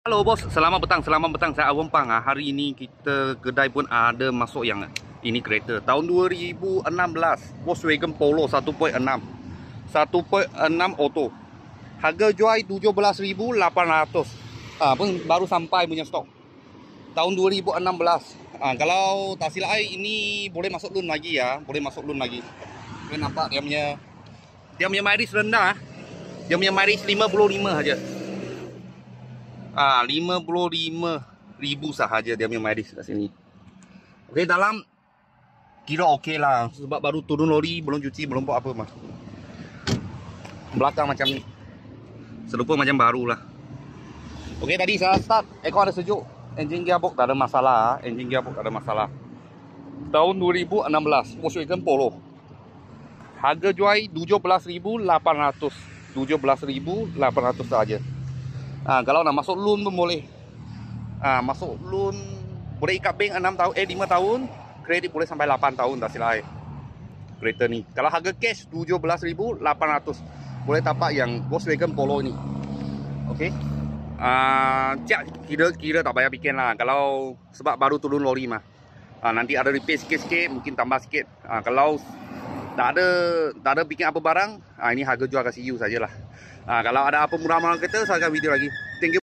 Halo bos, selamat petang, saya Awang Pang. Hari ini kita kedai pun ada masuk yang ini kereta tahun 2016 Volkswagen Polo 1.6 auto. Harga jual 17.800. Pun baru sampai punya stok. Tahun 2016. Kalau tak silap ini boleh masuk loan lagi ya, boleh masuk loan lagi. Kalian nampak dia punya mileage rendah. Dia punya mileage 55 saja. 55,000 sahaja dia punya mileage kat sini. Okey, dalam kira okey lah sebab baru turun lori, belum cuci, belum buat apa mah. Belakang macam ni. Serupa macam baru lah. Okey, tadi saya start, aircon ada sejuk. Engine gearbox tak ada masalah, Tahun 2016 Volkswagen Polo. Harga jual 17.800. 17.800 saja. Kalau nak masuk loan pun boleh. Masuk loan boleh ikat bank 5 tahun, kredit boleh sampai 8 tahun tak silap kereta ni. Kalau harga cash 17.800 boleh tapak yang Volkswagen Polo ni. Okey. Kira tak payah bikin lah kalau sebab baru turun lori mah. Nanti ada repair sikit-sikit, mungkin tambah sikit. Kalau tak ada bikin apa barang, ini harga jual kasih you sajalah. Kalau ada apa murah-murah kereta, saya akan video lagi. Thank you.